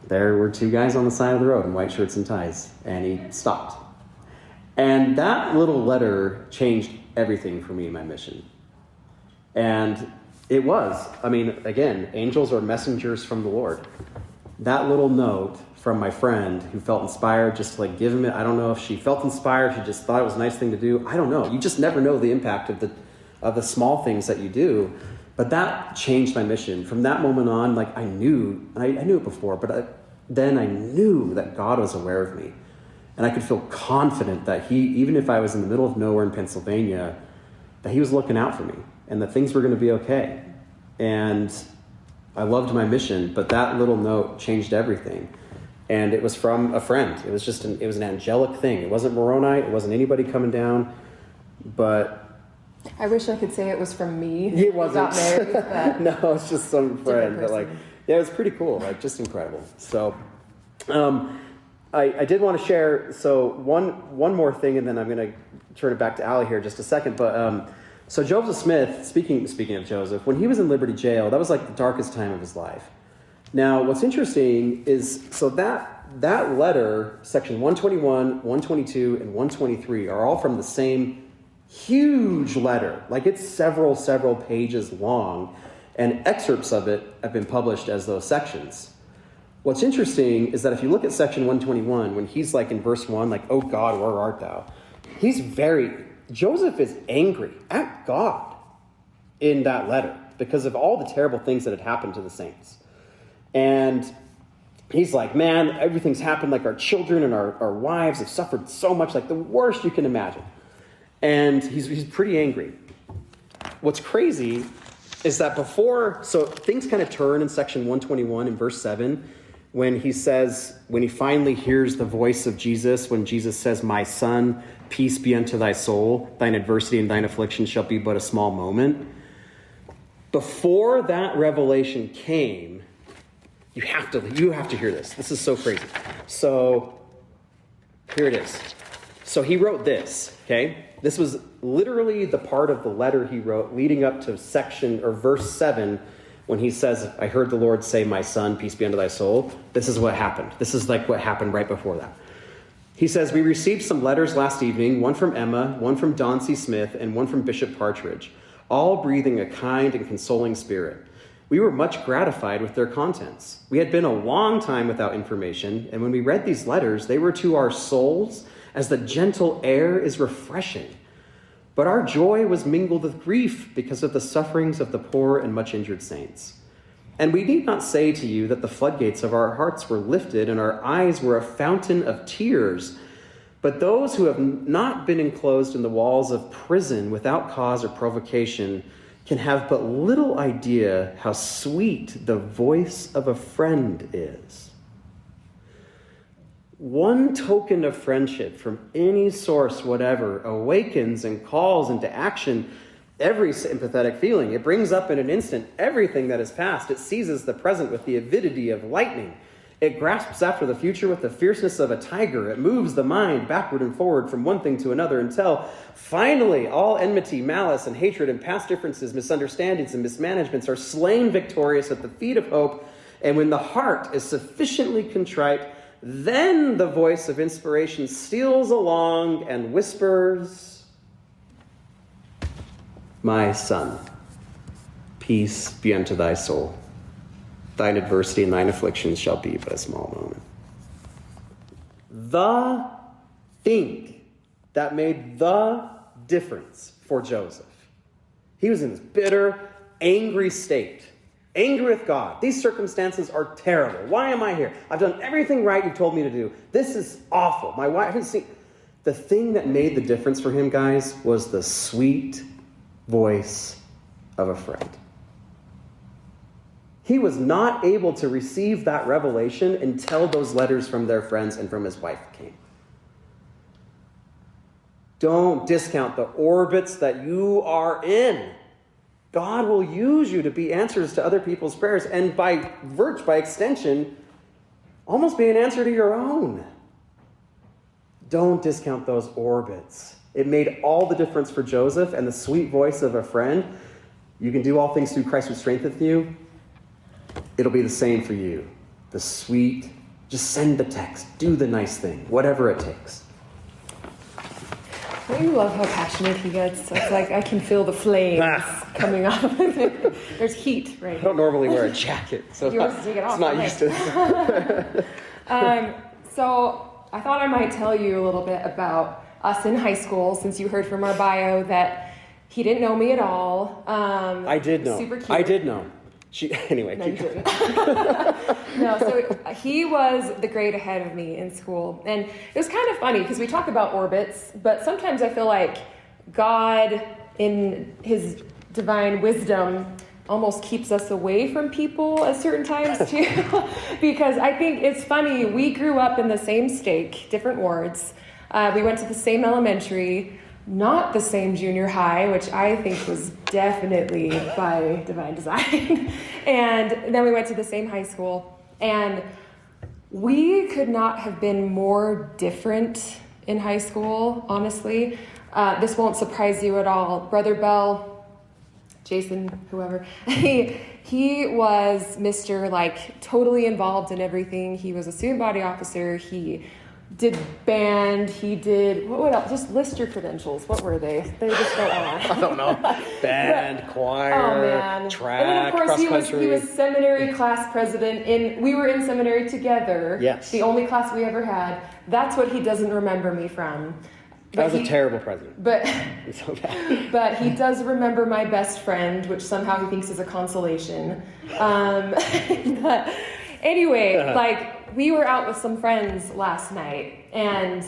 there were 2 guys on the side of the road in white shirts and ties, and he stopped. And that little letter changed everything for me in my mission. And it was, again, angels are messengers from the Lord. That little note from my friend who felt inspired just to give him it. I don't know if she felt inspired, she just thought it was a nice thing to do. I don't know. You just never know the impact of the small things that you do. But that changed my mission. From that moment on, I knew it before, but then I knew that God was aware of me. And I could feel confident that he, even if I was in the middle of nowhere in Pennsylvania, that he was looking out for me and that things were going to be okay. And I loved my mission, but that little note changed everything. And it was from a friend. It was just it was an angelic thing. It wasn't Moroni. It wasn't anybody coming down, but I wish I could say it was from me. It wasn't. Got married, but no, it's just some friend. But it was pretty cool. Just incredible. So, I did want to share. So one more thing, and then I'm going to turn it back to Allie here in just a second. But so Joseph Smith, speaking of Joseph, when he was in Liberty Jail, that was the darkest time of his life. Now, what's interesting is that letter, section 121, 122, and 123 are all from the same huge letter. It's several pages long, and excerpts of it have been published as those sections. What's interesting is that if you look at section 121, when he's in verse 1, oh God, where art thou? Joseph is angry at God in that letter because of all the terrible things that had happened to the saints. And he's man, everything's happened. Our children and our wives have suffered so much, the worst you can imagine. And he's pretty angry. What's crazy is that so things kind of turn in section 121 in verse 7, when he finally hears the voice of Jesus, when Jesus says, "My son, peace be unto thy soul. Thine adversity and thine affliction shall be but a small moment." Before that revelation came, you have to hear this. This is so crazy. So here it is. So he wrote this, okay? This was literally the part of the letter he wrote leading up to section or verse 7 when he says, "I heard the Lord say, my son, peace be unto thy soul." This is what happened. This is what happened right before that. He says, "We received some letters last evening, one from Emma, one from Don C. Smith, and one from Bishop Partridge, all breathing a kind and consoling spirit. We were much gratified with their contents. We had been a long time without information, and when we read these letters, they were to our souls as the gentle air is refreshing. But our joy was mingled with grief because of the sufferings of the poor and much injured saints. And we need not say to you that the floodgates of our hearts were lifted and our eyes were a fountain of tears. But those who have not been enclosed in the walls of prison without cause or provocation can have but little idea how sweet the voice of a friend is. One token of friendship from any source whatever awakens and calls into action every sympathetic feeling. It brings up in an instant everything that is past. It seizes the present with the avidity of lightning. It grasps after the future with the fierceness of a tiger. It moves the mind backward and forward from one thing to another until finally all enmity, malice, and hatred and past differences, misunderstandings, and mismanagements are slain victorious at the feet of hope. And when the heart is sufficiently contrite, then the voice of inspiration steals along and whispers, "My son, peace be unto thy soul. Thine adversity and thine afflictions shall be but a small moment." The thing that made the difference for Joseph. He was in this bitter, angry state. Angry with God. These circumstances are terrible. Why am I here? I've done everything right you've told me to do. This is awful. My wife hasn't seen. The thing that made the difference for him, guys, was the sweet voice of a friend. He was not able to receive that revelation until those letters from their friends and from his wife came. Don't discount the orbits that you are in. God will use you to be answers to other people's prayers, and by extension, almost be an answer to your own. Don't discount those orbits. It made all the difference for Joseph, and the sweet voice of a friend. You can do all things through Christ who strengtheneth you. It'll be the same for you. The sweet, just send the text, do the nice thing, whatever it takes. Don't you love how passionate he gets? It's like I can feel the flames coming off of him. There's heat right here. I don't normally wear a jacket, so you want to take it off, it's not used to this. So I thought I might tell you a little bit about us in high school, since you heard from our bio that he didn't know me at all. I did know. Super cute. I did know. Anyway. No, you didn't. No, so he was the grade ahead of me in school. And it was kind of funny because we talk about orbits, but sometimes I feel like God, in his divine wisdom, almost keeps us away from people at certain times too. Because I think it's funny, we grew up in the same stake, different wards. We went to the same elementary, not the same junior high, which I think was definitely by divine design. And then we went to the same high school. And we could not have been more different in high school, honestly. This won't surprise you at all. Brother Bell, Jason, whoever, he was Mr. like totally involved in everything. He was a student body officer. He did band, he did, what else? Just list your credentials. What were they? They just go on. I don't know. Band, choir, track, and then of course cross-country. he was seminary class president. We were in seminary together. Yes. The only class we ever had. That's what he doesn't remember me from. That was a terrible president. But, so bad. But he does remember my best friend, which somehow he thinks is a consolation. But anyway, like, we were out with some friends last night, and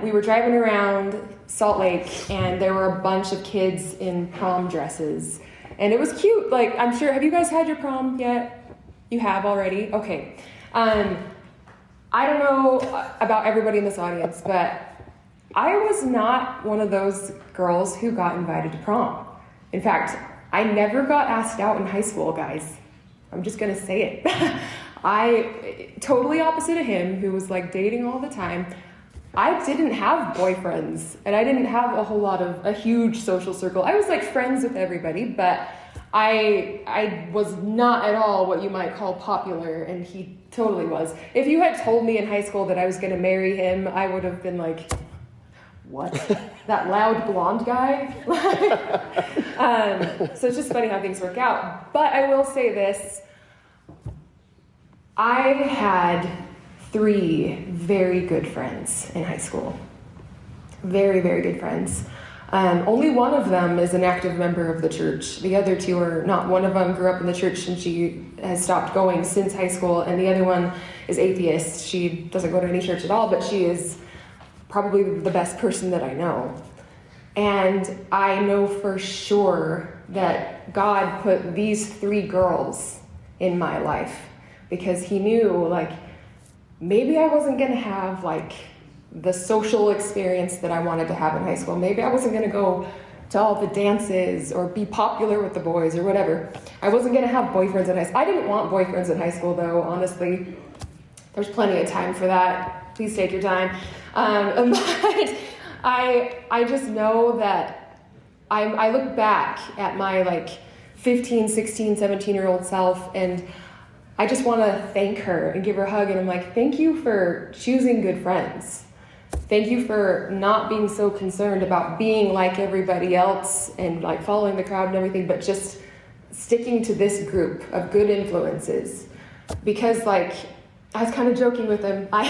we were driving around Salt Lake, and there were a bunch of kids in prom dresses, and it was cute. Like, I'm sure, have you guys had your prom yet? You have already? Okay. I don't know about everybody in this audience, but I was not one of those girls who got invited to prom. In fact, I never got asked out in high school, guys. I'm just gonna say it. I, totally opposite of him, who was like dating all the time, I didn't have boyfriends, and I didn't have a huge social circle. I was like friends with everybody, but I was not at all what you might call popular, and he totally was. If you had told me in high school that I was gonna marry him, I would have been like, what? That loud blonde guy? So it's just funny how things work out. But I will say this, I had 3 very good friends in high school. Very, very good friends. Only one of them is an active member of the church. The other 2 are not. One of them grew up in the church and she has stopped going since high school. And the other one is atheist. She doesn't go to any church at all, but she is probably the best person that I know. And I know for sure that God put these 3 girls in my life, because he knew, like, maybe I wasn't going to have, like, the social experience that I wanted to have in high school. Maybe I wasn't going to go to all the dances or be popular with the boys or whatever. I wasn't going to have boyfriends in high school. I didn't want boyfriends in high school, though, honestly. There's plenty of time for that. Please take your time. But I just know that I look back at my, like, 15, 16, 17-year-old self, and I just want to thank her and give her a hug. And I'm like, thank you for choosing good friends. Thank you for not being so concerned about being like everybody else and like following the crowd and everything, but just sticking to this group of good influences. Because like, I was kind of joking with him. I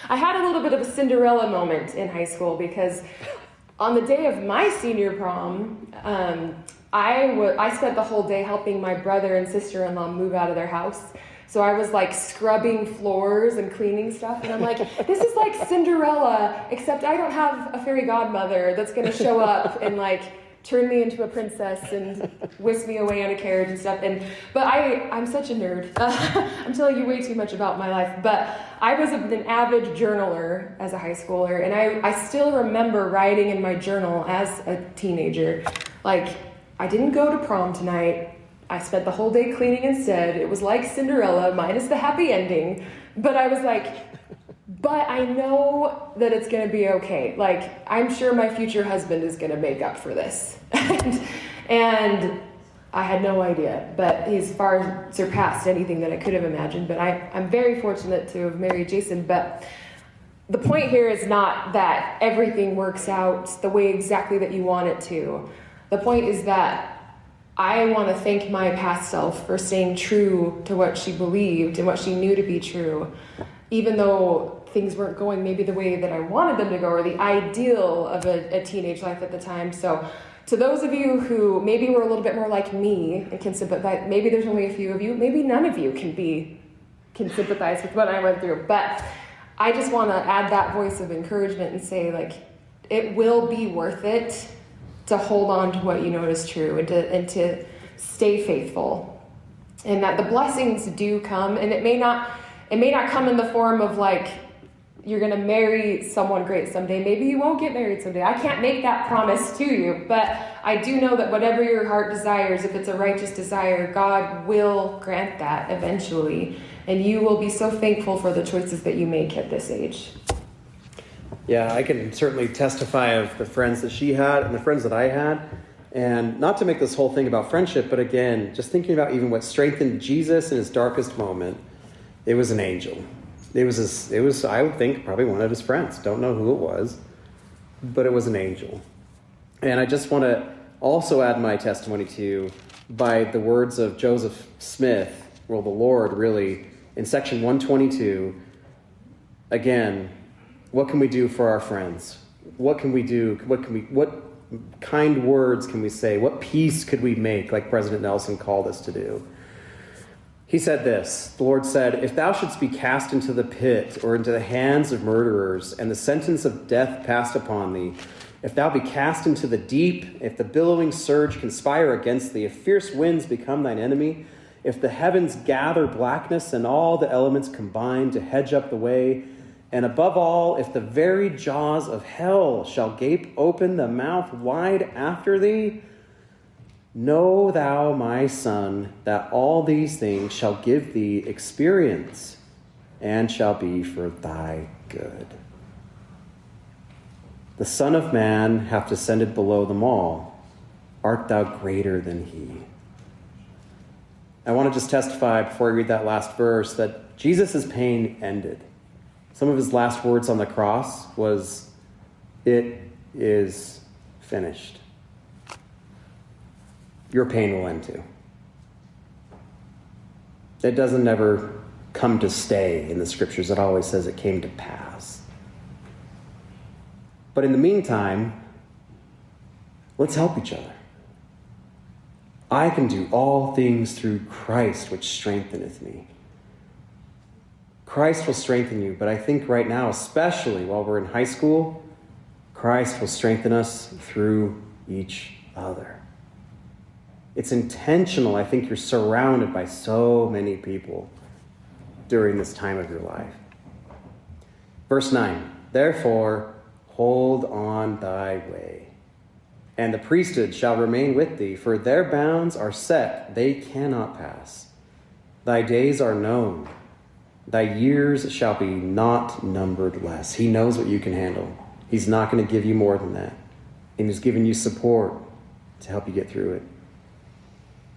had a little bit of a Cinderella moment in high school, because on the day of my senior prom, I spent the whole day helping my brother and sister-in-law move out of their house. So I was like scrubbing floors and cleaning stuff. And I'm like, this is like Cinderella, except I don't have a fairy godmother that's going to show up and like turn me into a princess and whisk me away on a carriage and stuff. But I'm such a nerd. I'm telling you way too much about my life. But I was an avid journaler as a high schooler. And I still remember writing in my journal as a teenager. Like, I didn't go to prom tonight. I spent the whole day cleaning instead. It was like Cinderella, minus the happy ending. But I was like, but I know that it's going to be okay. Like, I'm sure my future husband is going to make up for this. And I had no idea, but he's far surpassed anything that I could have imagined. But I'm very fortunate to have married Jason. But the point here is not that everything works out the way exactly that you want it to. The point is that I want to thank my past self for staying true to what she believed and what she knew to be true, even though things weren't going maybe the way that I wanted them to go, or the ideal of a teenage life at the time. So to those of you who maybe were a little bit more like me and can sympathize, maybe there's only a few of you, maybe none of you can sympathize with what I went through. But I just want to add that voice of encouragement and say, like, it will be worth it to hold on to what you know is true and to stay faithful. And that the blessings do come, and it may not come in the form of like, you're going to marry someone great someday. Maybe you won't get married someday. I can't make that promise to you, but I do know that whatever your heart desires, if it's a righteous desire, God will grant that eventually. And you will be so thankful for the choices that you make at this age. Yeah, I can certainly testify of the friends that she had and the friends that I had. And not to make this whole thing about friendship, but again, just thinking about even what strengthened Jesus in his darkest moment, it was an angel. It was, I would think, probably one of his friends. Don't know who it was, but it was an angel. And I just want to also add my testimony to you by the words of Joseph Smith, well, the Lord really, in section 122, again, what can we do for our friends? What can we do? What kind words can we say? What peace could we make, like President Nelson called us to do? He said this, the Lord said, if thou shouldst be cast into the pit or into the hands of murderers, and the sentence of death passed upon thee, if thou be cast into the deep, if the billowing surge conspire against thee, if fierce winds become thine enemy, if the heavens gather blackness and all the elements combine to hedge up the way, and above all, if the very jaws of hell shall gape open the mouth wide after thee, know thou, my son, that all these things shall give thee experience and shall be for thy good. The Son of Man hath descended below them all. Art thou greater than he? I want to just testify before I read that last verse that Jesus' pain ended. Some of his last words on the cross was, it is finished. Your pain will end too. It doesn't ever come to stay in the scriptures. It always says it came to pass. But in the meantime, let's help each other. I can do all things through Christ, which strengtheneth me. Christ will strengthen you, but I think right now, especially while we're in high school, Christ will strengthen us through each other. It's intentional. I think you're surrounded by so many people during this time of your life. Verse 9, therefore, hold on thy way, and the priesthood shall remain with thee, for their bounds are set, they cannot pass. Thy days are known, thy years shall be not numbered less. He knows what you can handle. He's not going to give you more than that. And he's giving you support to help you get through it.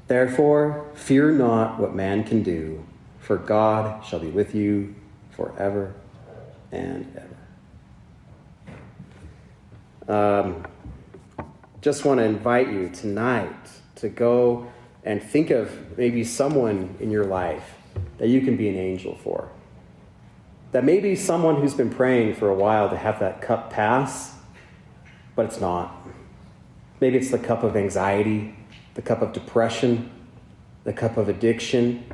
Therefore, fear not what man can do, for God shall be with you forever and ever. Just want to invite you tonight to go and think of maybe someone in your life that you can be an angel for. That may be someone who's been praying for a while to have that cup pass, but it's not. Maybe it's the cup of anxiety, the cup of depression, the cup of addiction,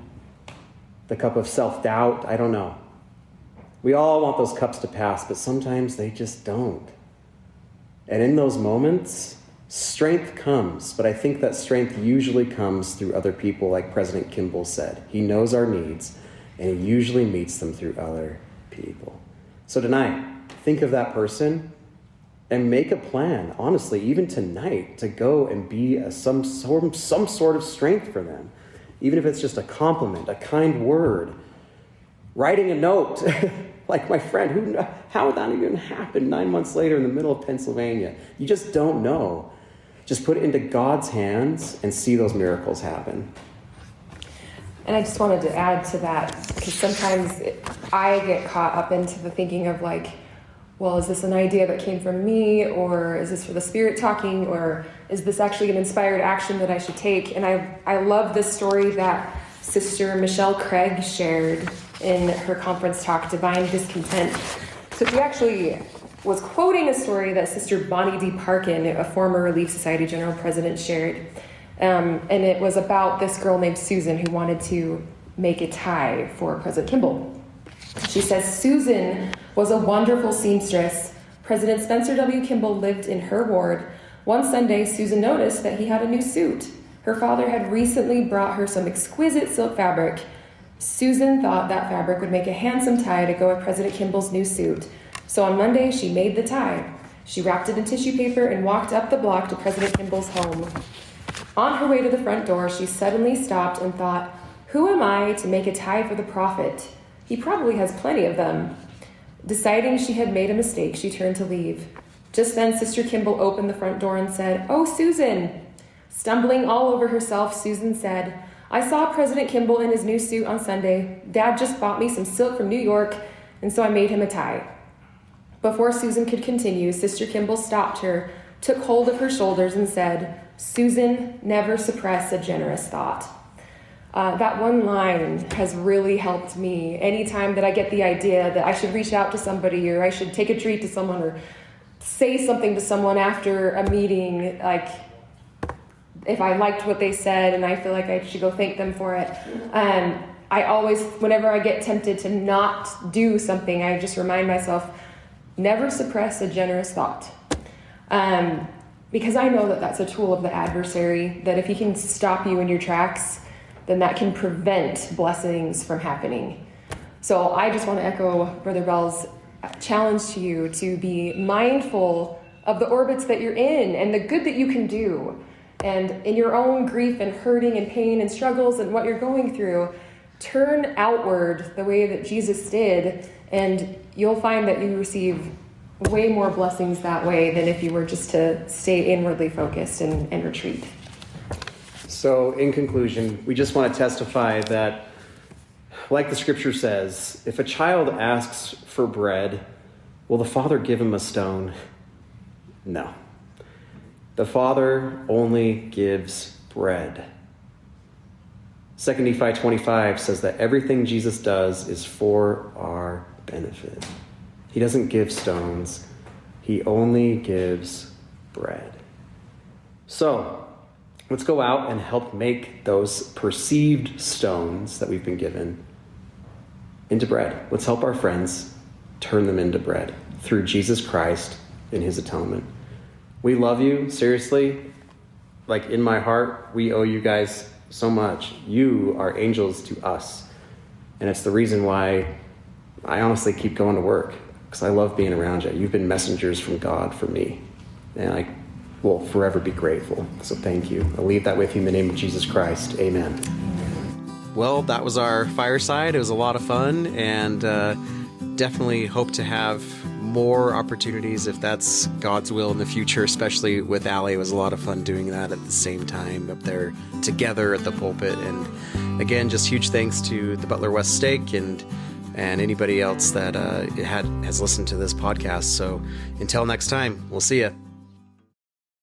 the cup of self-doubt. I don't know. We all want those cups to pass, but sometimes they just don't. And in those moments, strength comes, but I think that strength usually comes through other people, like President Kimball said. He knows our needs, and he usually meets them through other people. So tonight, think of that person And make a plan, honestly, even tonight, to go and be some sort of strength for them. Even if it's just a compliment, a kind word, writing a note, like my friend, how would that even happen 9 months later in the middle of Pennsylvania? You just don't know. Just put it into God's hands and see those miracles happen. And I just wanted to add to that, because sometimes I get caught up into the thinking of like, well, is this an idea that came from me, or is this for the Spirit talking, or is this actually an inspired action that I should take? And I love this story that Sister Michelle Craig shared in her conference talk, Divine Discontent. So she actually was quoting a story that Sister Bonnie D. Parkin, a former Relief Society General President, shared. And it was about this girl named Susan who wanted to make a tie for President Kimball. She says, Susan was a wonderful seamstress. President Spencer W. Kimball lived in her ward. One Sunday, Susan noticed that he had a new suit. Her father had recently brought her some exquisite silk fabric. Susan thought that fabric would make a handsome tie to go with President Kimball's new suit. So on Monday, she made the tie. She wrapped it in tissue paper and walked up the block to President Kimball's home. On her way to the front door, she suddenly stopped and thought, who am I to make a tie for the prophet? He probably has plenty of them. Deciding she had made a mistake, she turned to leave. Just then, Sister Kimball opened the front door and said, oh, Susan. Stumbling all over herself, Susan said, I saw President Kimball in his new suit on Sunday. Dad just bought me some silk from New York, and so I made him a tie. Before Susan could continue, Sister Kimball stopped her, took hold of her shoulders, and said, Susan, never suppress a generous thought. That one line has really helped me. Anytime that I get the idea that I should reach out to somebody, or I should take a treat to someone, or say something to someone after a meeting, like if I liked what they said and I feel like I should go thank them for it. I always, whenever I get tempted to not do something, I just remind myself, never suppress a generous thought. Because I know that that's a tool of the adversary, that if he can stop you in your tracks, then that can prevent blessings from happening. So I just want to echo Brother Bell's challenge to you to be mindful of the orbits that you're in and the good that you can do. And in your own grief and hurting and pain and struggles and what you're going through, turn outward the way that Jesus did, and you'll find that you receive way more blessings that way than if you were just to stay inwardly focused and retreat. So in conclusion, we just want to testify that, like the scripture says, if a child asks for bread, will the father give him a stone? No. The Father only gives bread. 2 Nephi 25 says that everything Jesus does is for our benefit. He doesn't give stones. He only gives bread. So, let's go out and help make those perceived stones that we've been given into bread. Let's help our friends turn them into bread through Jesus Christ in his atonement. We love you, seriously. Like, in my heart, we owe you guys so much. You are angels to us. And it's the reason why I honestly keep going to work, because I love being around you. You've been messengers from God for me. And I will forever be grateful. So thank you. I'll leave that with you in the name of Jesus Christ. Amen. Well, that was our fireside. It was a lot of fun, and definitely hope to have more opportunities if that's God's will in the future, especially with Allie. It was a lot of fun doing that at the same time up there together at the pulpit. And again, just huge thanks to the Butler West Stake and anybody else that has listened to this podcast. So until next time, we'll see you.